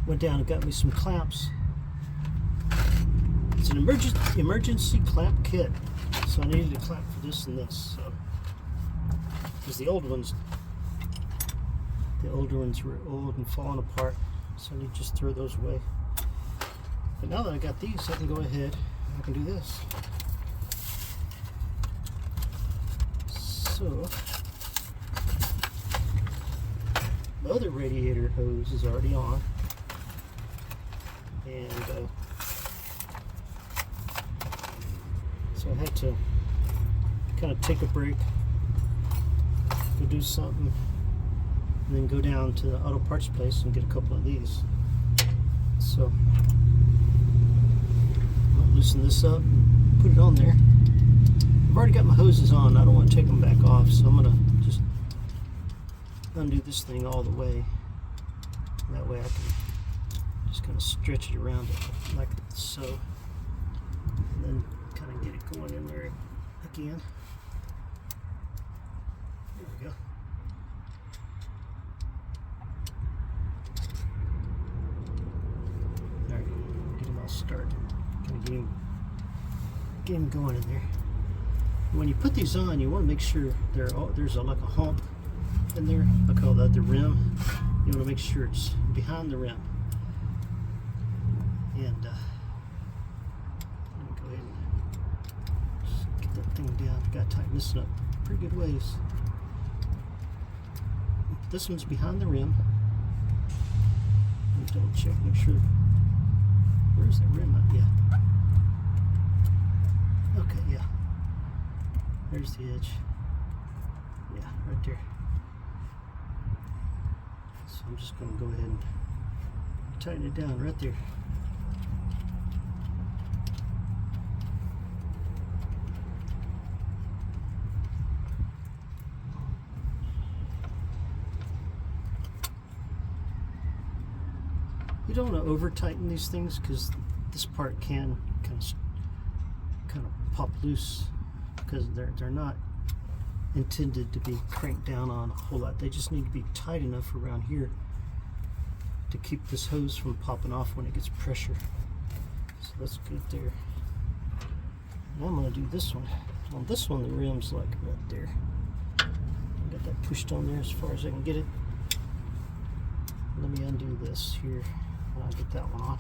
went down and got me some clamps. It's an emergency clamp kit, so I needed a clamp for this and this. So, because the older ones were old and falling apart, so I need to just throw those away. But now that I got these, I can go ahead and I can do this. So, the other radiator hose is already on, and so I had to kind of take a break, go do something, and then go down to the auto parts place and get a couple of these. So I'm gonna loosen this up and put it on there. I've already got my hoses on. I don't want to take them back off, so I'm gonna just undo this thing all the way. That way I can just kind of stretch it around it like so, and then kind of get it going in there again. There we go. All right, get them all started. Kind of get him going in there. When you put these on, you want to make sure there's like a hump in there. I call that the rim. You want to make sure it's behind the rim. And let me go ahead and just get that thing down. Got to tighten this up pretty good ways. This one's behind the rim. Let me double check, make sure. Where's that rim at? Yeah. Okay, yeah. There's the edge. Yeah, right there. So I'm just going to go ahead and tighten it down right there. You don't want to over tighten these things because this part can kind of pop loose, because they're not intended to be cranked down on a whole lot. They just need to be tight enough around here to keep this hose from popping off when it gets pressure. So that's good there. Now I'm going to do this one. On this one, the rim's like right there. Got that pushed on there as far as I can get it. Let me undo this here and I'll get that one on.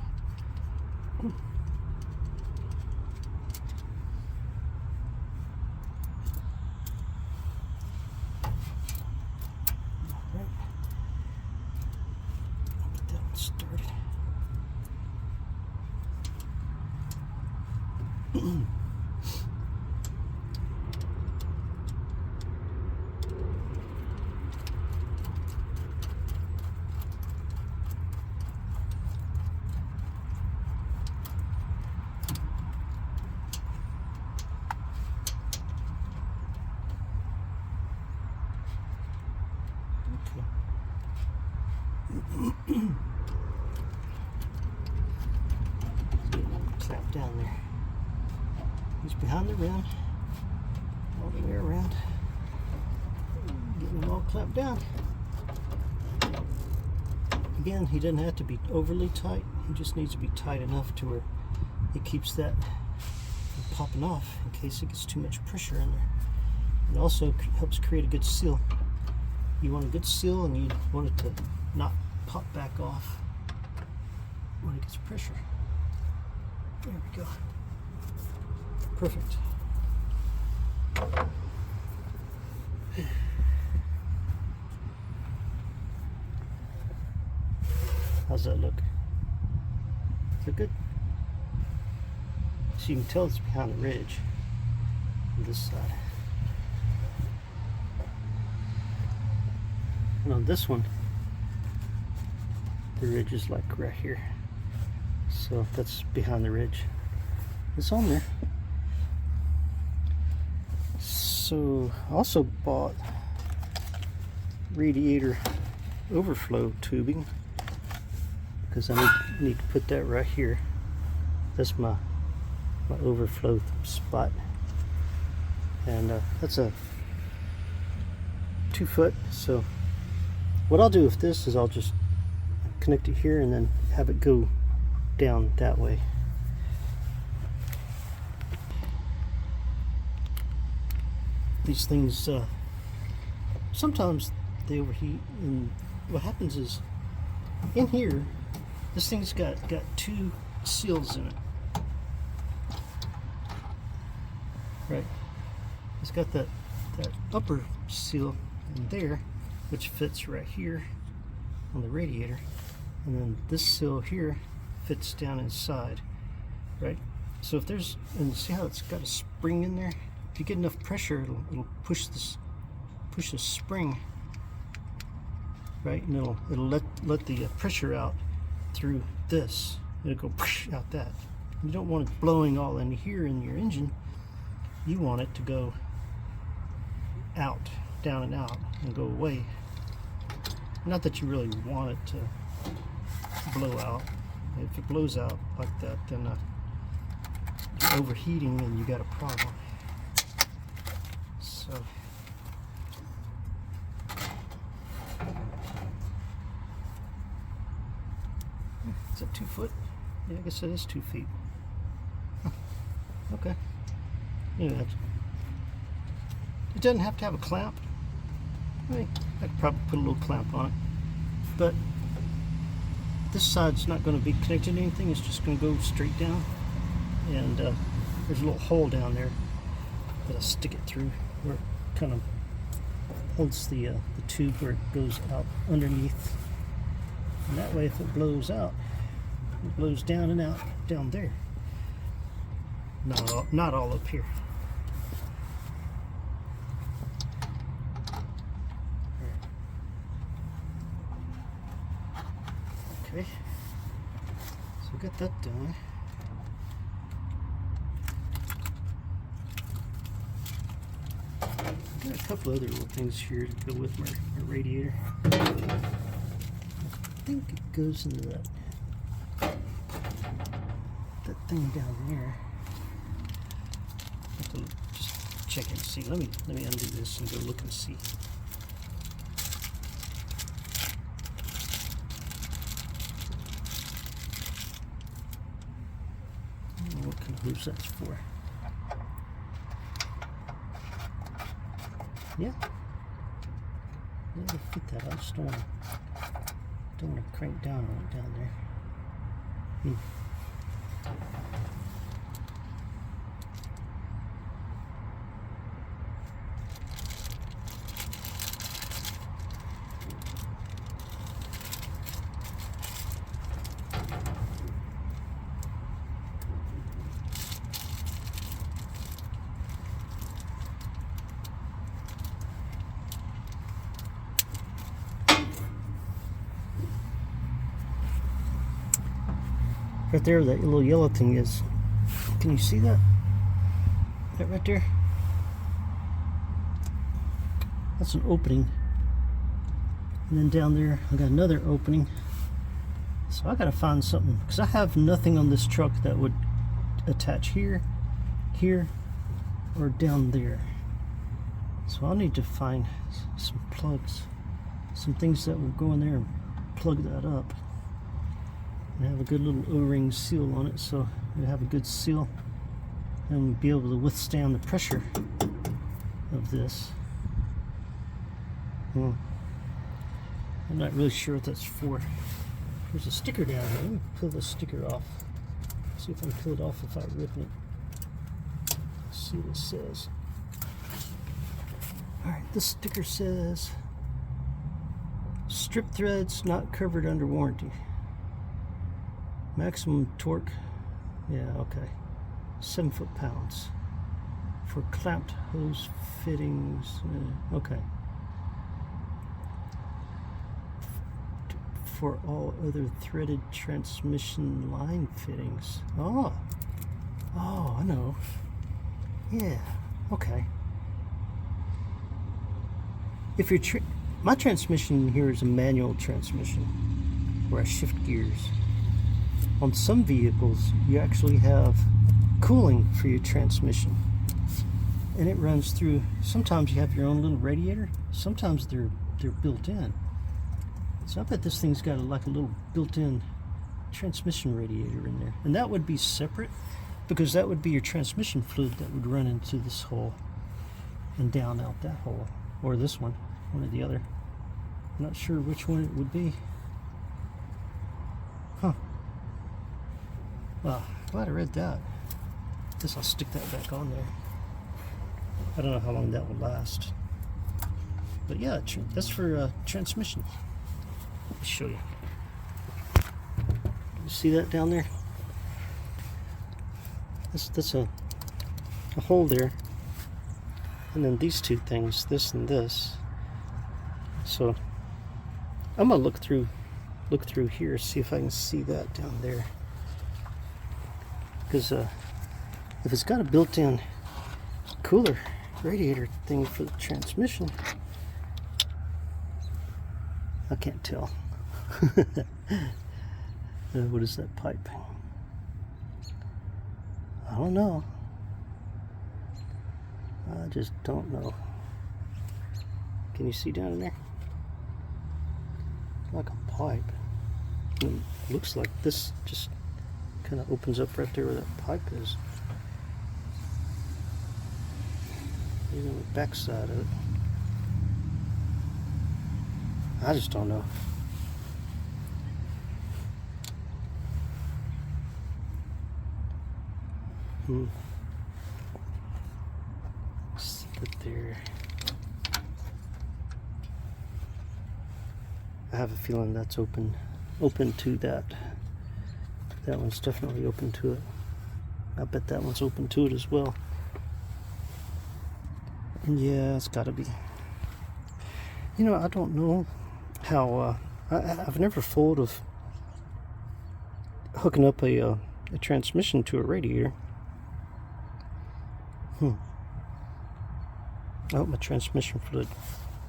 Clap down there. He's behind the rim, all the way around. Getting him all clamped down. Again, he doesn't have to be overly tight. He just needs to be tight enough to where it keeps that from popping off in case it gets too much pressure in there. It also helps create a good seal. You want a good seal, and you want it to not pop back off when it gets pressure. There we go. Perfect. How's that look? Is it good? So you can tell it's behind the ridge on this side. And on this one, the ridge is like right here. So that's behind the ridge. It's on there. So I also bought Radiator overflow tubing because I need to put that right here. That's my overflow spot, and that's a 2 foot. So what I'll do with this is I'll just connect it here and then have it go down that way. These things sometimes they overheat, and what happens is in here this thing's got two seals in it, right? It's got that upper seal in there, which fits right here on the radiator, and then this seal here fits down inside, right? So if there's, and see how it's got a spring in there? If you get enough pressure, it'll push this spring, right? And it'll let the pressure out through this. It'll go out that. You don't want it blowing all in here in your engine. You want it to go out, down and out, and go away. Not that you really want it to blow out. If it blows out like that, then you're overheating and you got a problem. So is that 2 foot? Yeah, I guess it is 2 feet. Huh. Okay. Anyway, it doesn't have to have a clamp. I mean, I could probably put a little clamp on it, but this side's not going to be connected to anything. It's just going to go straight down, and there's a little hole down there that I'll stick it through where it kind of holds the tube where it goes out underneath, and that way if it blows out, it blows down and out down there. Not all up here. Okay, so we got that done. I've got a couple other little things here to go with my radiator. I think it goes into that thing down there. I have to just check and see. Let me undo this and go look and see. What kind of hose that's for? Yeah, it'll fit that. I just don't want to crank down on it down there. Right there, that little yellow thing is. Can you see that? That right there? That's an opening. And then down there, I got another opening. So I gotta find something, because I have nothing on this truck that would attach here, here, or down there. So I'll need to find some plugs, some things that will go in there and plug that up. And have a good little O-ring seal on it, so it'll have a good seal and be able to withstand the pressure of this. I'm not really sure what that's for. There's a sticker down here. Let me peel the sticker off. See if I can peel it off without ripping it. Let's see what it says. Alright, this sticker says strip threads not covered under warranty. Maximum torque, yeah, okay, 7 foot-pounds. For clamped hose fittings, okay. For all other threaded transmission line fittings. Oh, I know. Yeah, okay. If you're my transmission here is a manual transmission where I shift gears. On some vehicles, you actually have cooling for your transmission, and it runs through. Sometimes you have your own little radiator. Sometimes they're built in. So I bet this thing's got like a little built-in transmission radiator in there. And that would be separate, because that would be your transmission fluid that would run into this hole and down out that hole. Or this one or the other. I'm not sure which one it would be. Huh. Well, glad I read that. Guess I'll stick that back on there. I don't know how long that will last. But yeah, that's for transmission. Let me show you. You see that down there? That's a hole there. And then these two things, this and this. So I'm gonna look through here, see if I can see that down there. Because if it's got a built-in cooler radiator thing for the transmission, I can't tell. What is that pipe? I don't know. I just don't know. Can you see down in there? Like a pipe. It looks like this just kind of opens up right there where that pipe is. Even the back side of it. I just don't know. See it there. I have a feeling that's open to that. That one's definitely open to it. I bet that one's open to it as well. And yeah, it's got to be. You know, I don't know how. I've never thought of hooking up a transmission to a radiator. I hope my transmission fluid.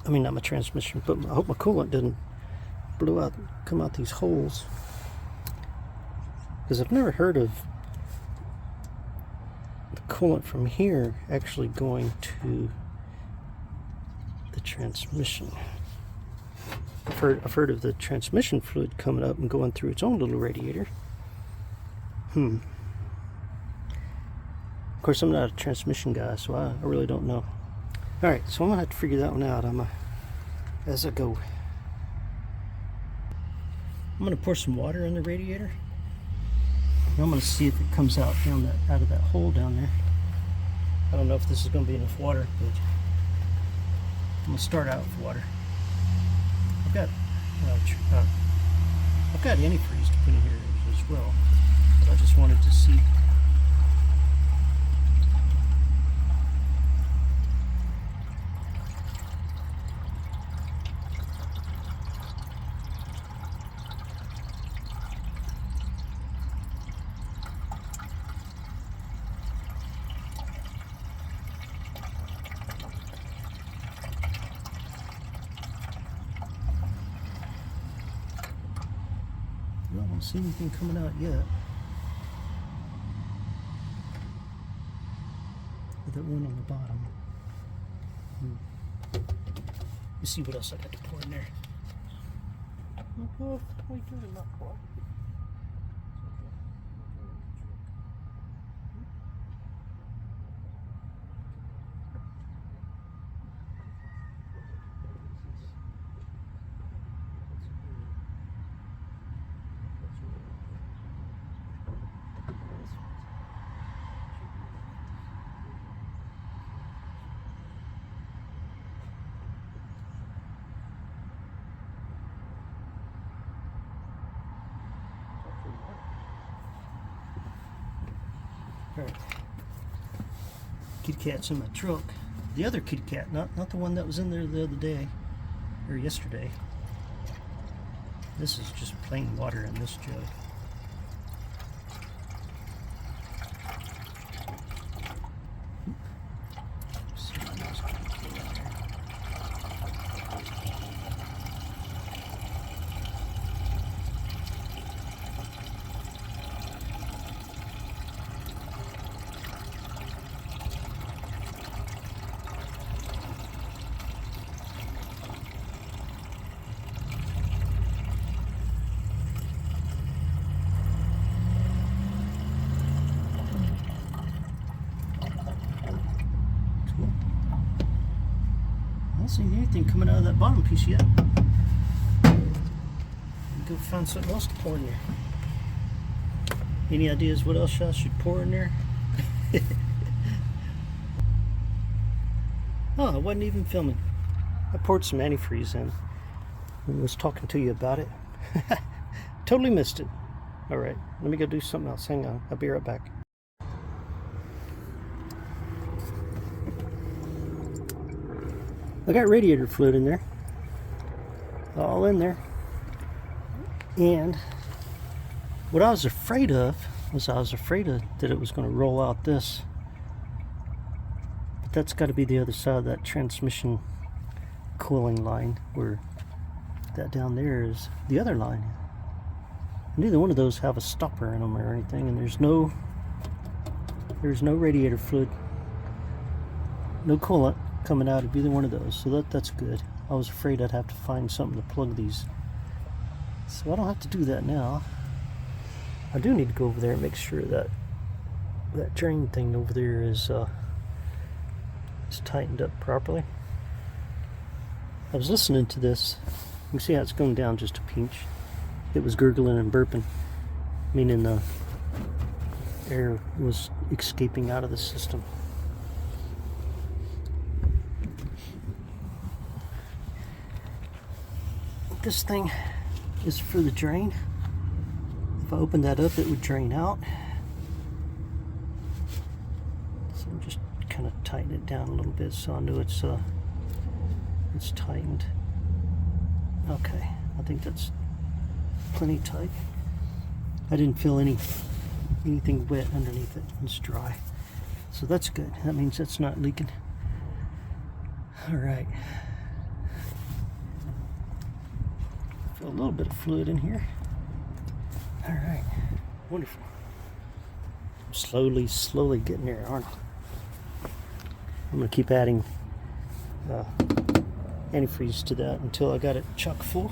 I mean, not my transmission, but I hope my coolant didn't come out these holes. Because I've never heard of the coolant from here actually going to the transmission. I've heard of the transmission fluid coming up and going through its own little radiator. Of course, I'm not a transmission guy, so I really don't know. Alright, so I'm going to have to figure that one out as I go. I'm going to pour some water in the radiator. And I'm going to see if it comes out out of that hole down there. I don't know if this is going to be enough water, but I'm going to start out with water. I've got antifreeze to put in here as well, but I just wanted to see. I don't see anything coming out yet. With that one on the bottom. Let's see what else I got to pour in there. What are you doing, not pour? Alright. Kitty cat's in my truck. The other kitty cat, not the one that was in there the other day or yesterday. This is just plain water in this jug. don't see anything coming out of that bottom piece yet. Go find something else to pour in there. Any ideas what else I should pour in there? Oh, I wasn't even filming. I poured some antifreeze in and was talking to you about it. Totally missed it. Alright, let me go do something else. Hang on, I'll be right back. I got radiator fluid in there. All in there. And what I was afraid of was that it was going to roll out this. But that's got to be the other side of that transmission cooling line, where that down there is the other line. Neither one of those have a stopper in them or anything, and there's no radiator fluid, no coolant coming out of either one of those, so that's good. I was afraid I'd have to find something to plug these, so I don't have to do that now. I do need to go over there and make sure that that drain thing over there is tightened up properly. I was listening to this. You can see how it's going down just a pinch. It was gurgling and burping, meaning the air was escaping out of the system. This thing is for the drain. If I opened that up, it would drain out. So I'm just kind of tighten it down a little bit so I know it's tightened. Okay, I think that's plenty tight. I didn't feel anything wet underneath it. It's dry, so that's good. That means that's not leaking. All right, feel a little bit of fluid in here. All right, wonderful. I'm slowly getting there, aren't I? I'm gonna keep adding antifreeze to that until I got it chock full,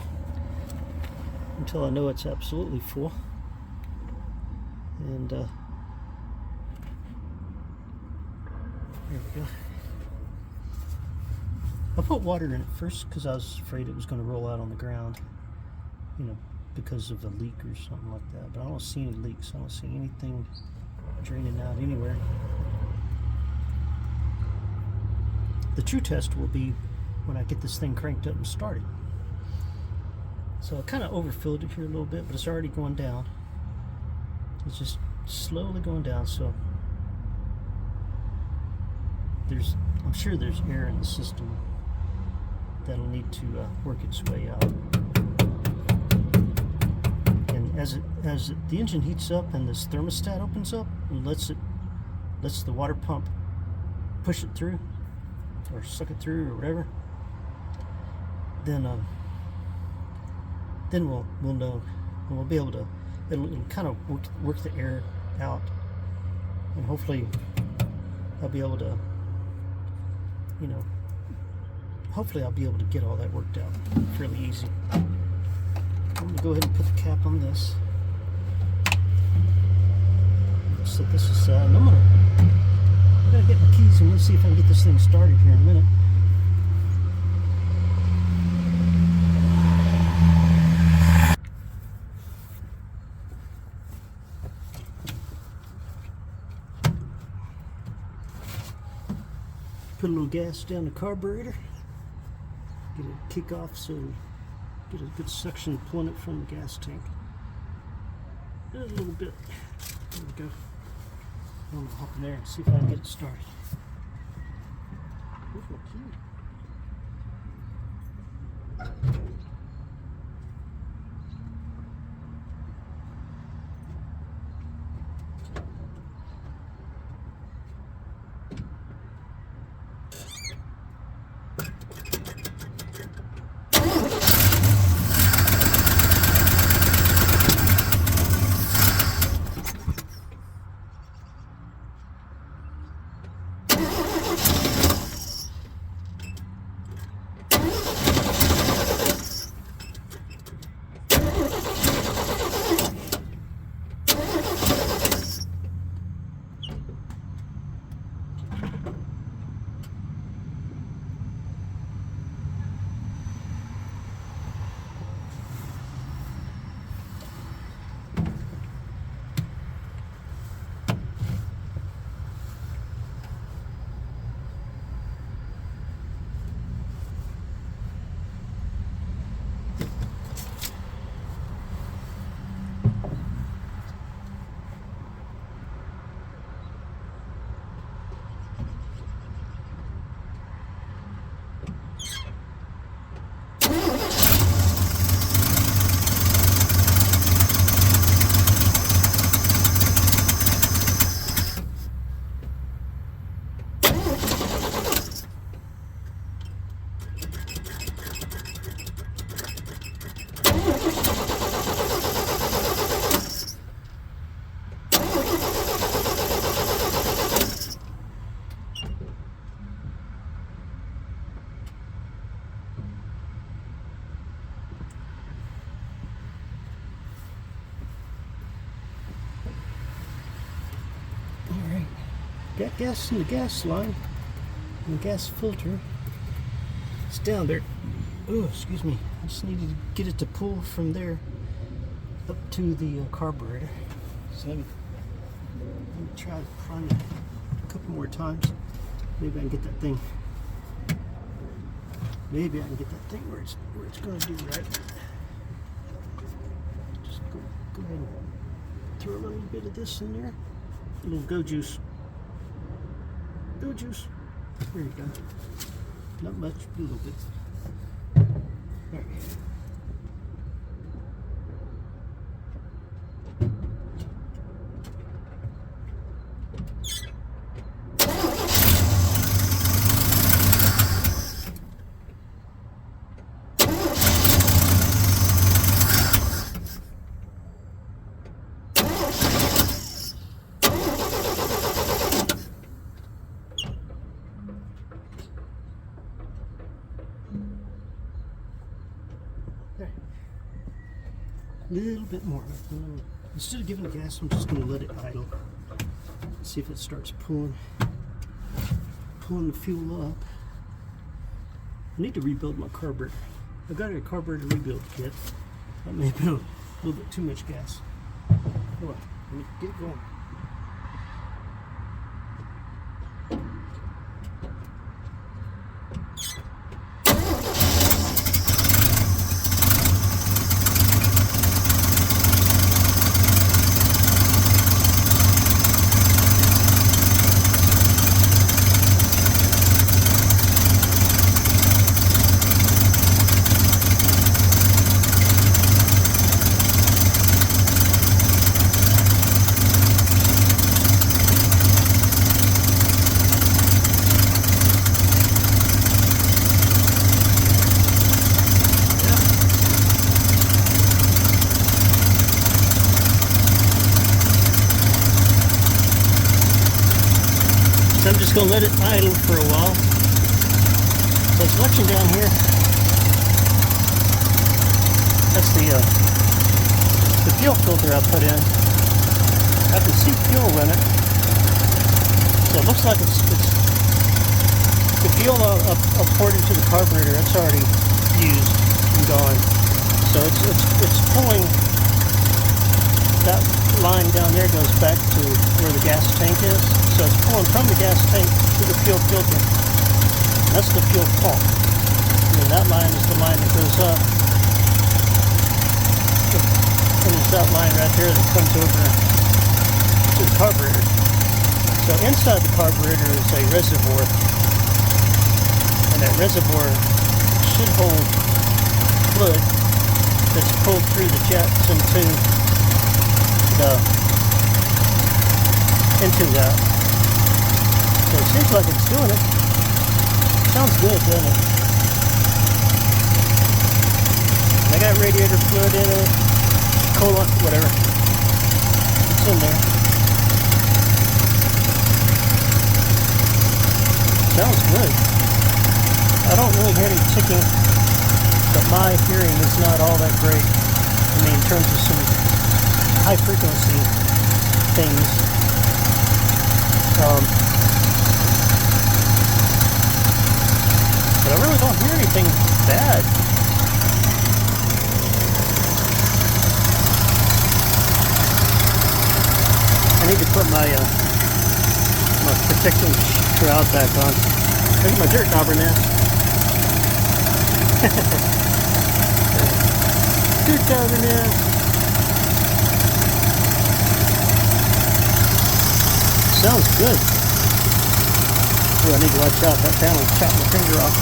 until I know it's absolutely full. And there we go. I put water in it first because I was afraid it was going to roll out on the ground, you know, because of a leak or something like that. But I don't see any leaks. I don't see anything draining out anywhere. The true test will be when I get this thing cranked up and started. So I kind of overfilled it here a little bit, but it's already going down. It's just slowly going down, so I'm sure there's air in the system that'll need to work its way out. And as the engine heats up and this thermostat opens up and lets the water pump push it through or suck it through or whatever, then we'll know, and we'll be able to, it'll kind of work the air out, and hopefully I'll be able to, you know, hopefully I'll be able to get all that worked out fairly easy. I'm going to go ahead and put the cap on this. Set this aside, and I gotta get my keys and we'll see if I can get this thing started here in a minute. Put a little gas down the carburetor, get it kick off, so get a good suction pulling it from the gas tank. A little bit. There we go. I'm gonna hop in there and see if I can get it started. Where's my key? got gas in the gas line, and the gas filter. It's down there. Oh, excuse me. I just needed to get it to pull from there up to the carburetor. So let me try to prime it a couple more times. Maybe I can get that thing. Maybe I can get that thing where it's going to do right. Just go ahead and throw a little bit of this in there. A little go juice. Go juice. There you go. Not much, a little bit. There. There. A little bit more. Instead of giving it gas, I'm just going to let it idle. See if it starts pulling the fuel up. I need to rebuild my carburetor. I got a carburetor rebuild kit. That may have been a little bit too much gas. Hold on, let me get it going. I'm just going to let it idle for a while. So it's watching down here. That's the fuel filter I put in. I can see fuel in it. So it looks like it's the fuel I poured into the carburetor. It's already used and gone. So it's pulling. That line down there goes back to where the gas tank is. So it's pulling from the gas tank to the fuel filter. That's the fuel pump. And that line is the line that goes up. And there's that line right there that comes over to the carburetor. So inside the carburetor is a reservoir. And that reservoir should hold fluid that's pulled through the jets into that. So it seems like it's doing it. Sounds good, doesn't it? I got radiator fluid in it, coolant, whatever. It's in there. Sounds good. I don't really hear any ticking, but my hearing is not all that great. I mean, in terms of some high frequency things. But I really don't hear anything bad. I need to put my protecting shroud back on. Look at my dirt dauber now. Dirt dauber now. Sounds good. Ooh, I need to watch out. That panel will chop my finger off.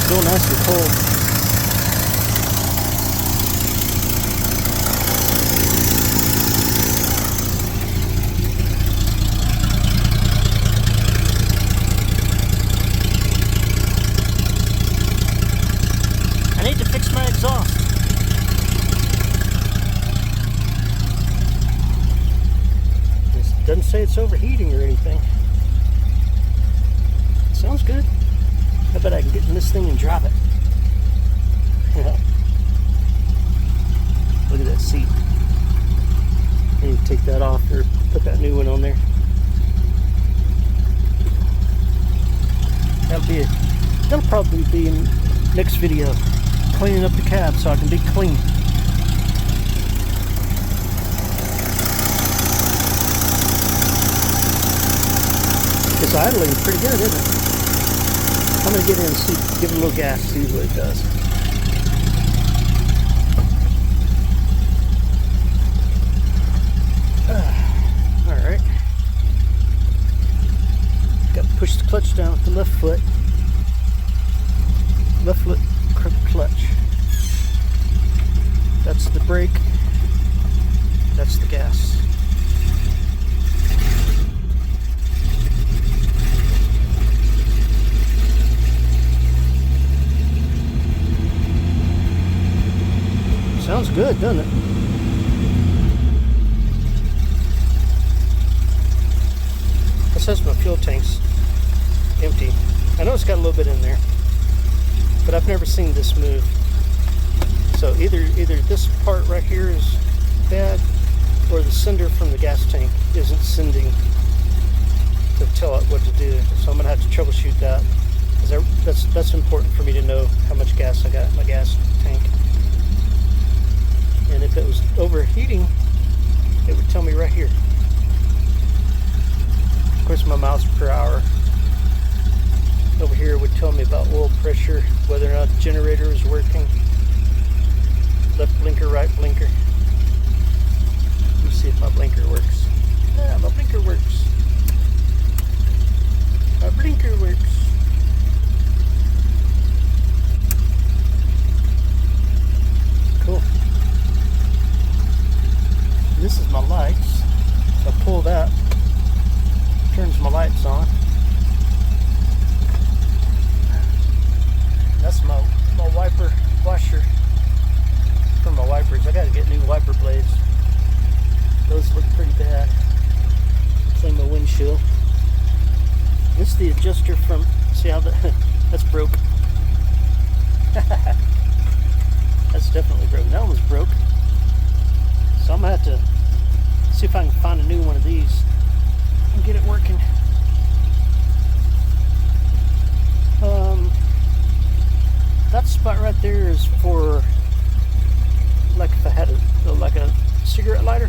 Still nicely cold. I need to fix my exhaust. This doesn't say it's overheating or anything. Sounds good. I bet I can get in this thing and drop it. Yeah. Look at that seat. I need to take that off or put that new one on there. That'll probably be in next video. Cleaning up the cab so I can be clean. It's idling pretty good, isn't it? I'm gonna get in and see, give it a little gas, see what it does. Alright. Got to push the clutch down with the left foot. Left foot clutch. That's the brake. That's the gas. Sounds good, doesn't it? It says my fuel tank's empty. I know it's got a little bit in there, but I've never seen this move. So either this part right here is bad, or the sender from the gas tank isn't sending to tell it what to do. So I'm gonna have to troubleshoot that, because that's important for me to know how much gas I got in my gas tank. And if it was overheating, it would tell me right here. Of course, my miles per hour over here would tell me about oil pressure, whether or not the generator is working. Left blinker, right blinker. Let me see if my blinker works. Yeah, my blinker works. My blinker works. Cool. This is my lights. If I pull that, turns my lights on. That's my wiper washer for my wipers. I gotta get new wiper blades. Those look pretty bad. Clean my windshield. This is the adjuster from, see how that's broke. That's definitely broken. That one's broke. So I'm gonna have to see if I can find a new one of these and get it working. That spot right there is for, like, if I had a cigarette lighter.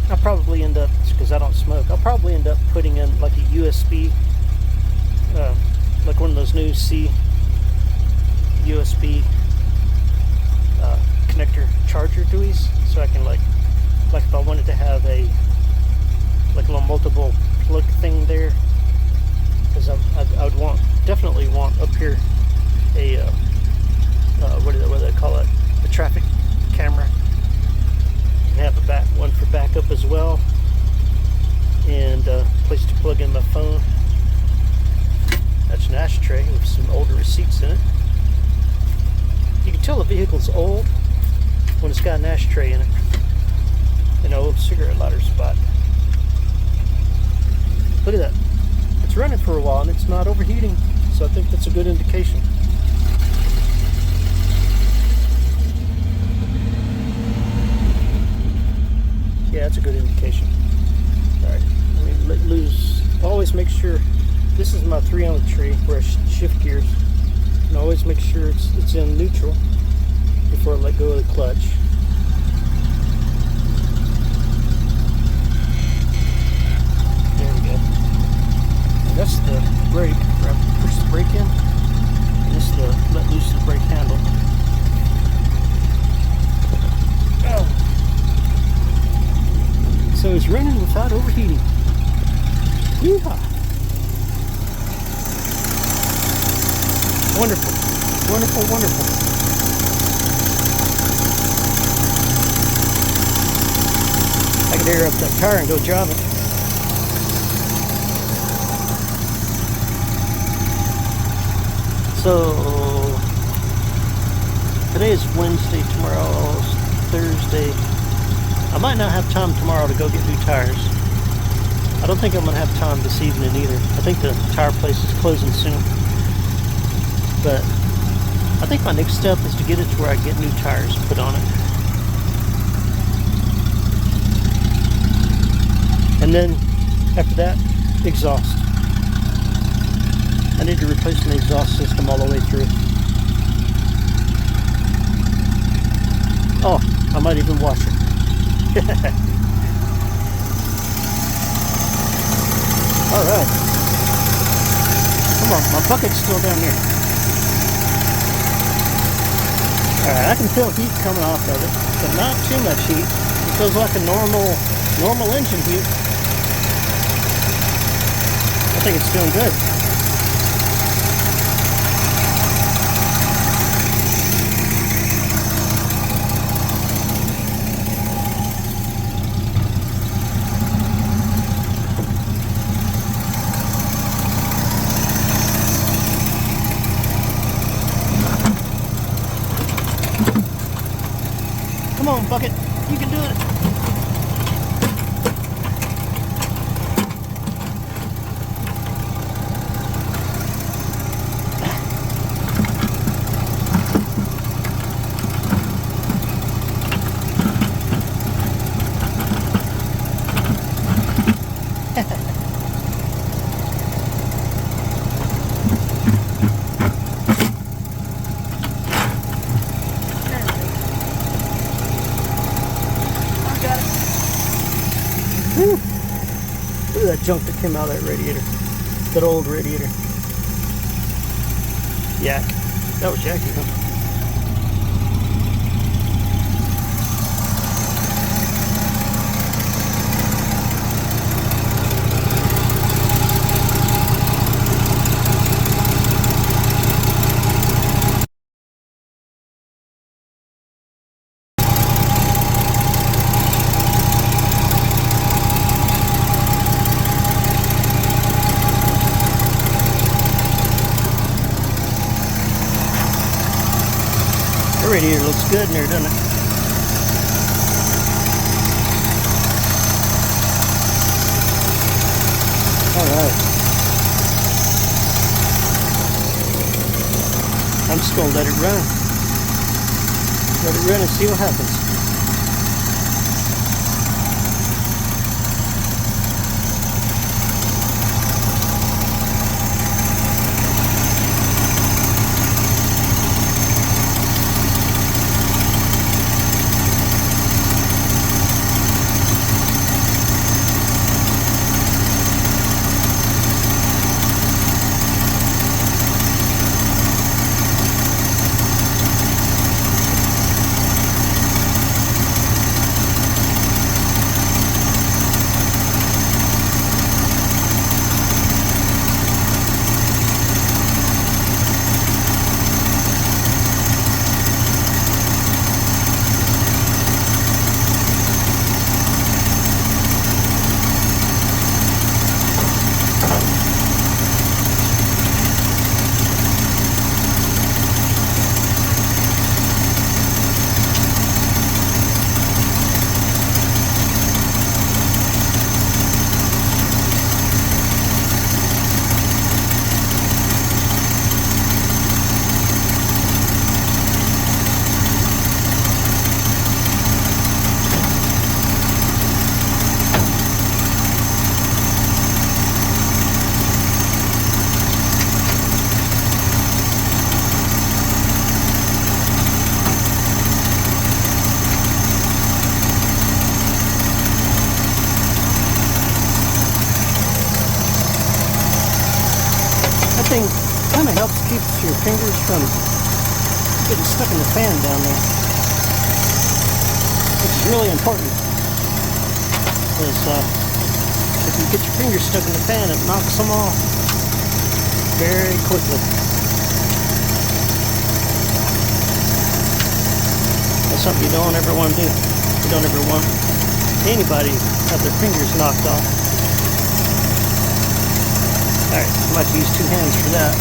I'll probably end up, because I don't smoke, I'll probably end up putting in like a USB, like one of those new USB connector charger buoys, so I can like if I wanted to have a little multiple plug thing there, because I would definitely want up here a what do they call it, a traffic camera, and have a one for backup as well, and a place to plug in my phone. That's an ashtray with some older receipts in it. You can tell the vehicle's old when it's got an ashtray in it, an old cigarette lighter spot. Look at that. It's running for a while and it's not overheating, so I think that's a good indication. Yeah, that's a good indication. Alright, let me let loose. Always make sure, this is my 3-on-3 where I shift gears, and always make sure it's in neutral before I let go of the clutch. There we go. And that's the brake, where I push the brake in, and this is the let loose the brake handle. Oh. So it's running without overheating. Yeehaw! Wonderful, wonderful, wonderful. I can air up that car and go drive it. So today is Wednesday, tomorrow is Thursday. I might not have time tomorrow to go get new tires. I don't think I'm going to have time this evening either. I think the tire place is closing soon. But I think my next step is to get it to where I get new tires put on it. And then after that, exhaust. I need to replace the exhaust system all the way through. Oh, I might even wash it. Alright. Come on, my bucket's still down here. Alright, I can feel heat coming off of it, but not too much heat. It feels like a normal engine heat. I think it's doing good. Come on, bucket, you can do it. Whew. Look at that junk that came out of that radiator. That old radiator. Yak. That was Jackie, huh? The radiator looks good in there, doesn't it? Alright. I'm just going to let it run. Let it run and see what happens. Thing kind of helps keep your fingers from getting stuck in the fan down there, which is really important, because if you get your fingers stuck in the fan, it knocks them off very quickly. That's something you don't ever want to do. You don't ever want anybody to have their fingers knocked off. Alright, I might use two hands for that.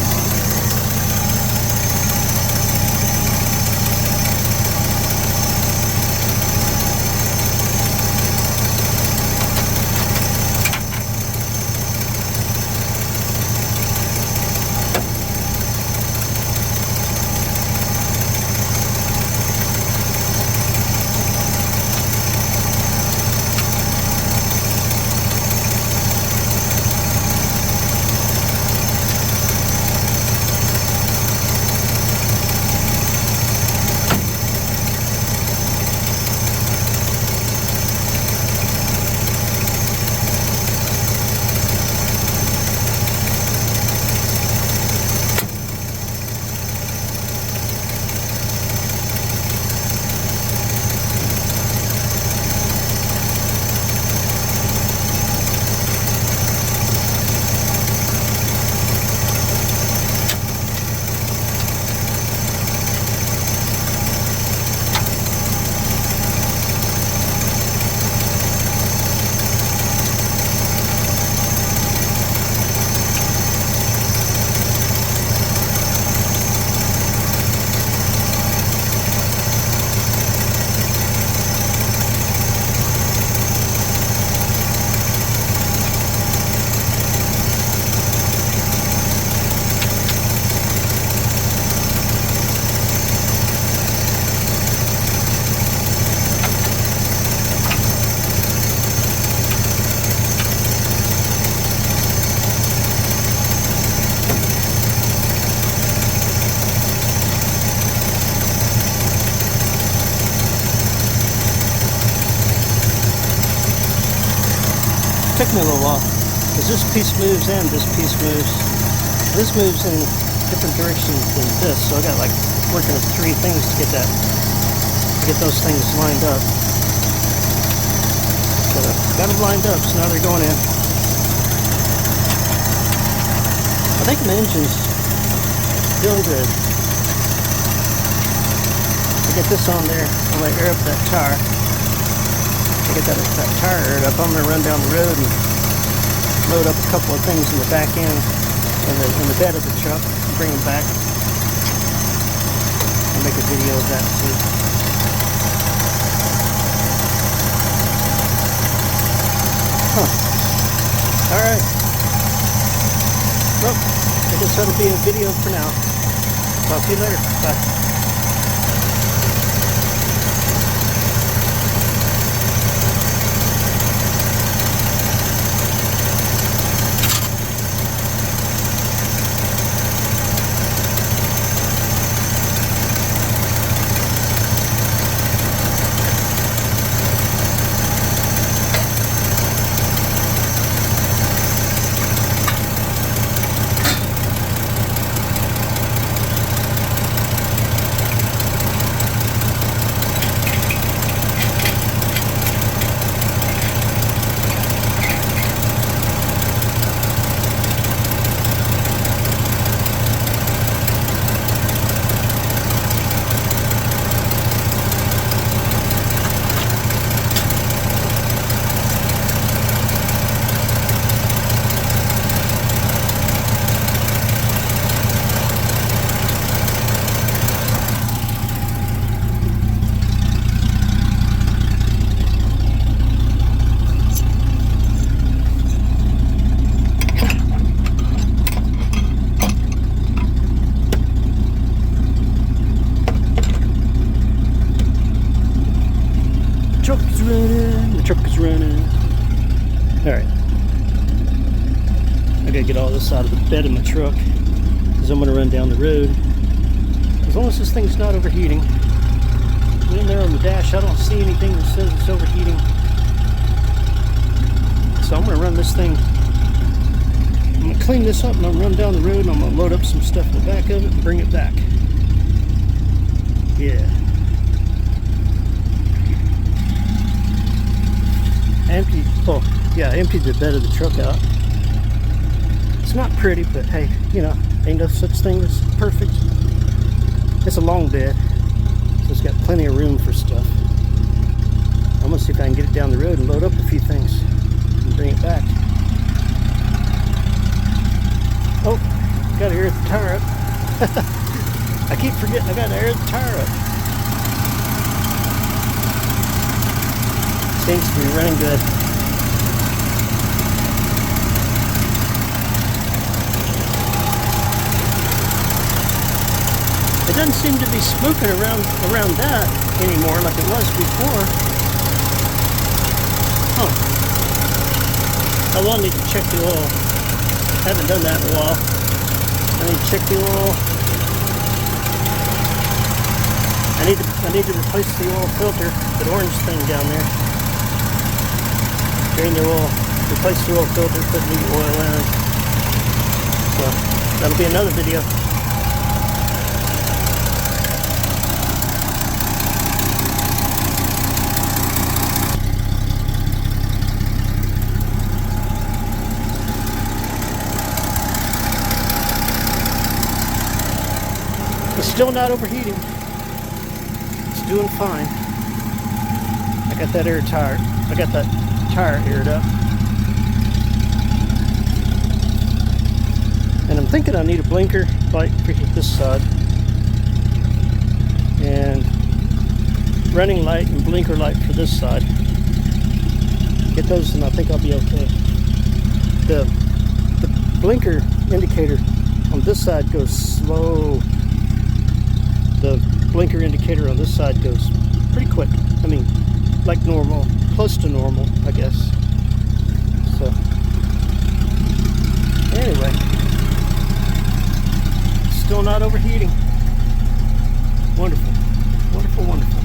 took me a little while because this piece moves and this piece moves. This moves in different directions than this, so I got like working with 3 things to get those things lined up. So got them lined up, so now they're going in. I think the engine's doing good. I get this on there, I'm going to air up that tire. I get that tire aired up, I'm going to run down the road and load up a couple of things in the back end, in the bed of the truck, and bring them back. I'll make a video of that too. Alright. Well, I guess that'll be a video for now. Talk to you later. Bye. The truck is running. Alright. I gotta get all this out of the bed of my truck because I'm gonna run down the road. As long as this thing's not overheating. In there on the dash, I don't see anything that says it's overheating. So I'm gonna run this thing. I'm gonna clean this up and I'm gonna run down the road and I'm gonna load up some stuff in the back of it and bring it back. Yeah. I emptied the bed of the truck out. It's not pretty, but hey, you know, ain't no such thing as perfect. It's a long bed, so it's got plenty of room for stuff. I'm gonna see if I can get it down the road and load up a few things and bring it back. Oh, gotta air the tire up. I keep forgetting I gotta air the tire up. Seems to be running good. It doesn't seem to be smoking around that anymore like it was before. Huh. I will need to check the oil. Haven't done that in a while. I need to check the oil. I need to replace the oil filter, that orange thing down there. Drain the oil, replace the oil filter, put new oil in. So that'll be another video. It's still not overheating. It's doing fine. I got that air tire. I got that tire aired up. And I'm thinking I need a blinker light for this side. And running light and blinker light for this side. Get those and I think I'll be okay. The blinker indicator on this side goes slow. The blinker indicator on this side goes pretty quick. I mean, like normal, close to normal, I guess. So, anyway, still not overheating. Wonderful, wonderful, wonderful.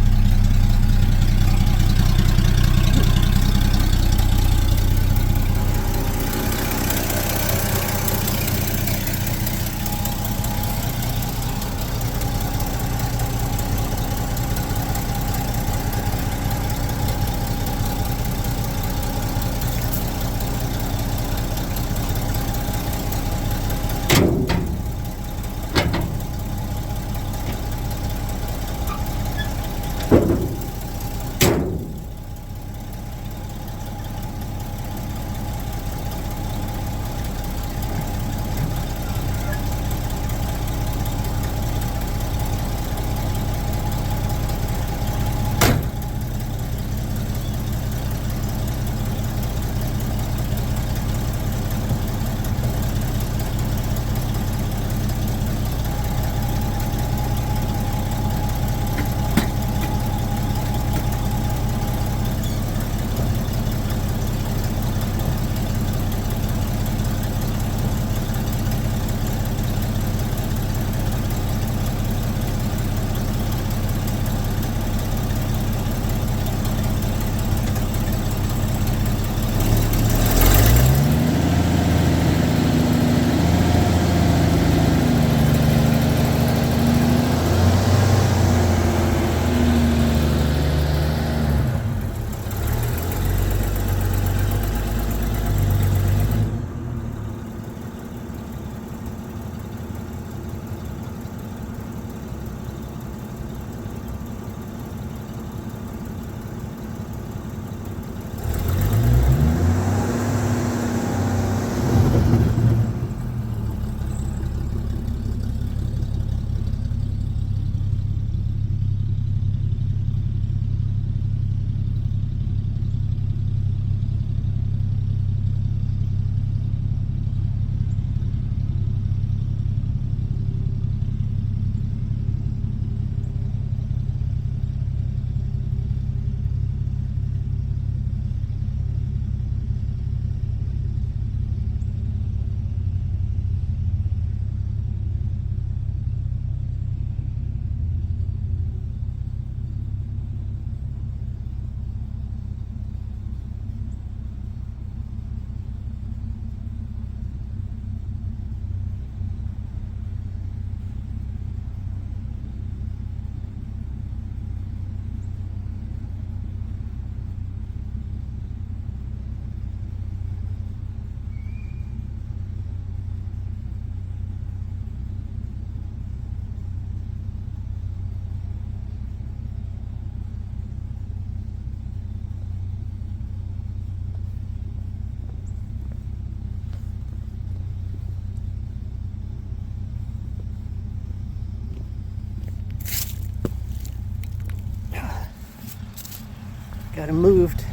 Got him moved.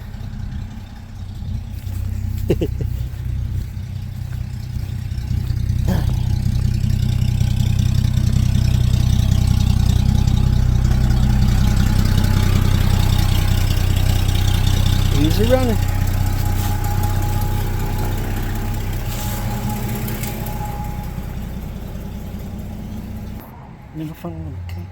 Easy running. Middle front one, okay.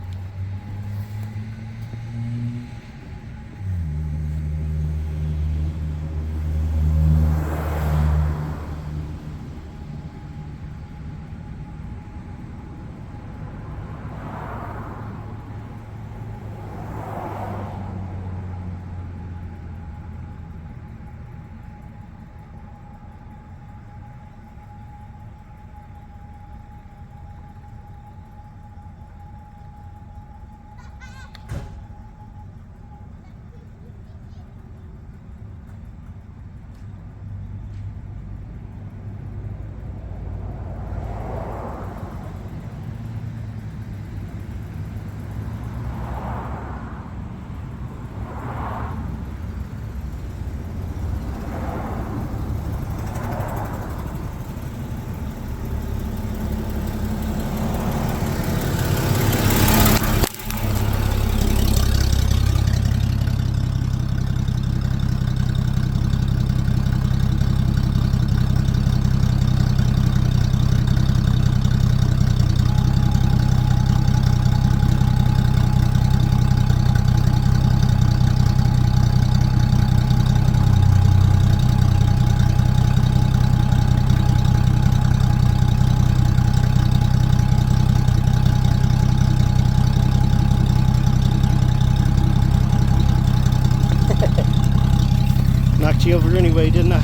Knocked you over anyway, didn't I?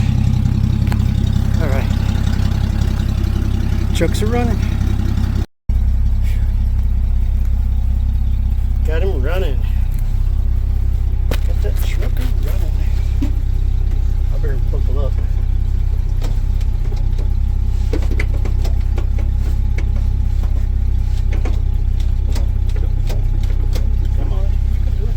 Alright. Trucks are running. Got him running. Got that trucker running. I better buckle up. Come on, you can do it.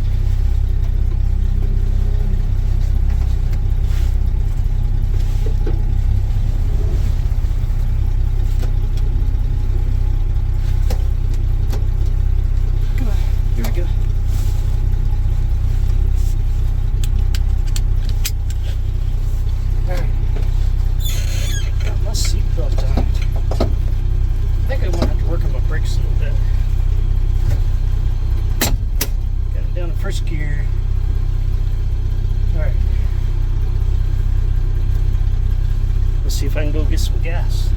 Here we go. Alright. Got my seatbelt on. I think I'm going to have to work on my brakes a little bit. Got it down to first gear. Alright. Let's see if I can go get some gas.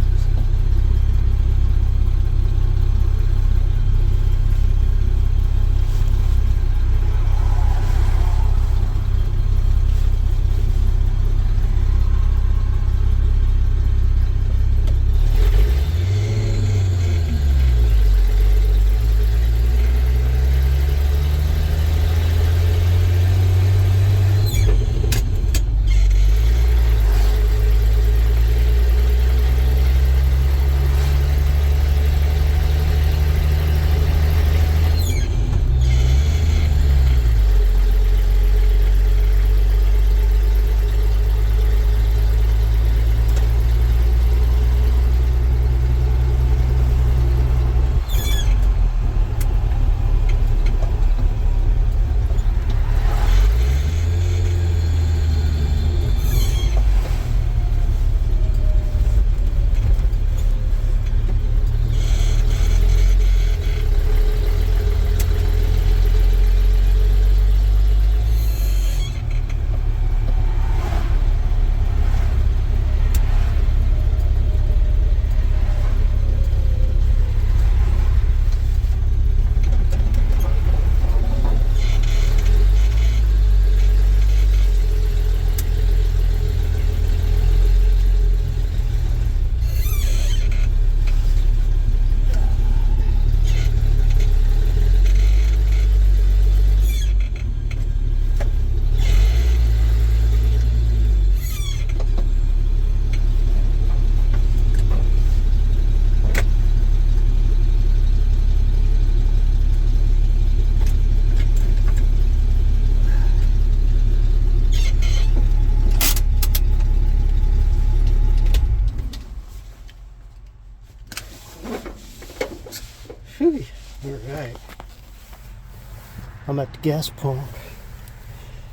I'm at the gas pump.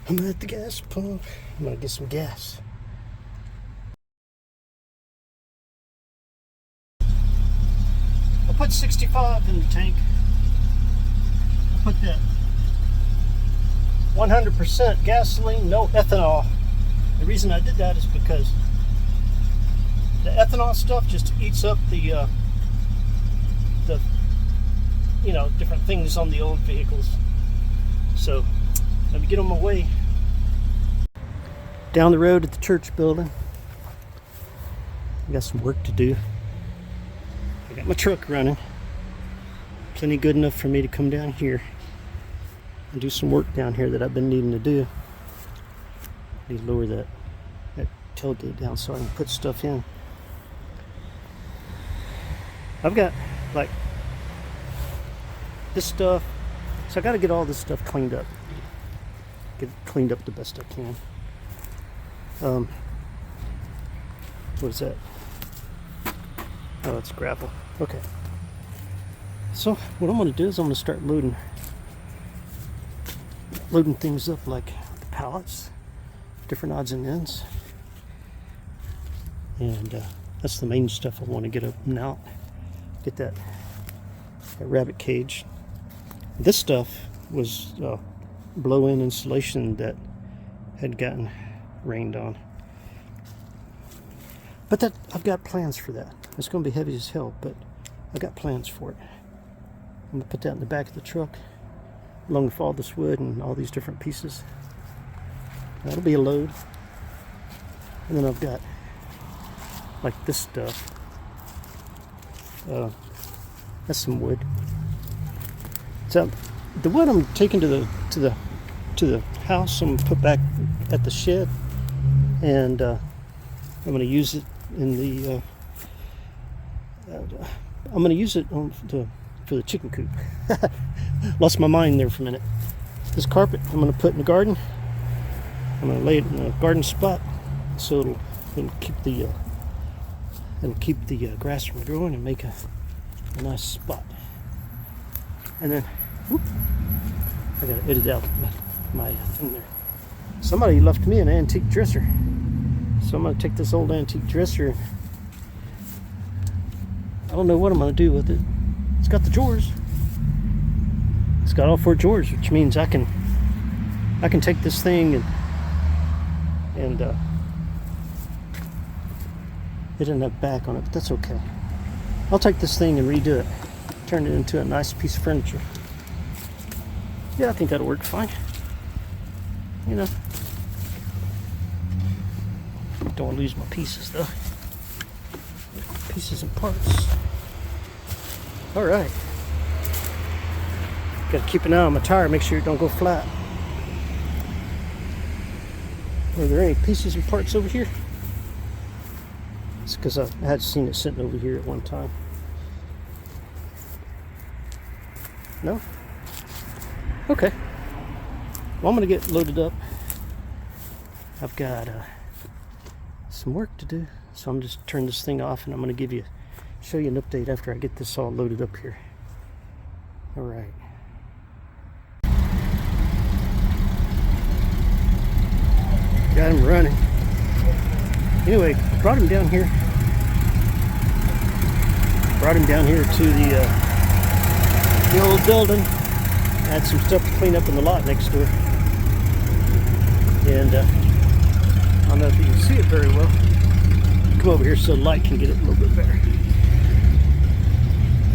I'm at the gas pump. I'm gonna get some gas. I put 65 in the tank. I put that 100% gasoline, no ethanol. The reason I did that is because the ethanol stuff just eats up the you know, different things on the old vehicles. So let me get on my way. Down the road at the church building. I got some work to do. I got my truck running. Plenty good enough for me to come down here and do some work down here that I've been needing to do. I need to lower that tailgate down so I can put stuff in. I've got like this stuff, so I got to get all this stuff cleaned up. Get it cleaned up the best I can. What is that? Oh, it's gravel. Okay. So what I'm going to do is I'm going to start loading things up, like the pallets, different odds and ends, and that's the main stuff I want to get up and out. Get that rabbit cage. This stuff was blow-in insulation that had gotten rained on, but that I've got plans for that. It's going to be heavy as hell, but I've got plans for it. I'm going to put that in the back of the truck along with all this wood and all these different pieces. That'll be a load. And then I've got like this stuff. That's some wood. So the wood I'm taking to the house, I'm gonna put back at the shed, and I'm gonna use it in the I'm gonna use it for the chicken coop. Lost my mind there for a minute. This carpet I'm gonna put in the garden. I'm gonna lay it in a garden spot so it'll keep the grass from growing and make a nice spot. And then, whoop, I gotta edit out my thing there. Somebody left me an antique dresser, so I'm gonna take this old antique dresser. I don't know what I'm gonna do with it. It's got the drawers. It's got all 4 drawers, which means I can take this thing and it didn't have back on it, but that's okay. I'll take this thing and redo it, turn it into a nice piece of furniture. Yeah, I think that'll work fine. You know, don't want to lose my pieces though. Pieces and parts. All right. Got to keep an eye on my tire, make sure it don't go flat. Are there any pieces and parts over here? It's because I had seen it sitting over here at one time. No? Okay. Well, I'm going to get loaded up. I've got some work to do, so I'm just turn this thing off, and I'm going to show you an update after I get this all loaded up here. All right. Got him running. Anyway, brought him down here. To the old building. Had some stuff to clean up in the lot next door. And I don't know if you can see it very well. Come over here so the light can get it a little bit better.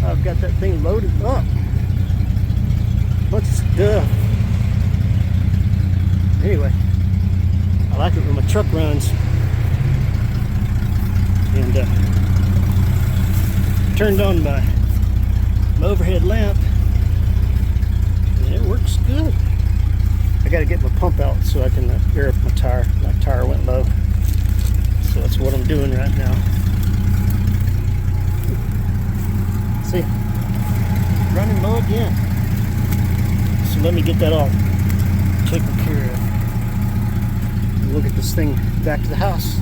I've got that thing loaded up. Bunch of stuff. Anyway, I like it when my truck runs. And turned on my overhead lamp, and it works good. I got to get my pump out so I can air up my tire. My tire went low, so that's what I'm doing right now. See, running low again. So let me get that all taken care of. We'll get this thing back to the house.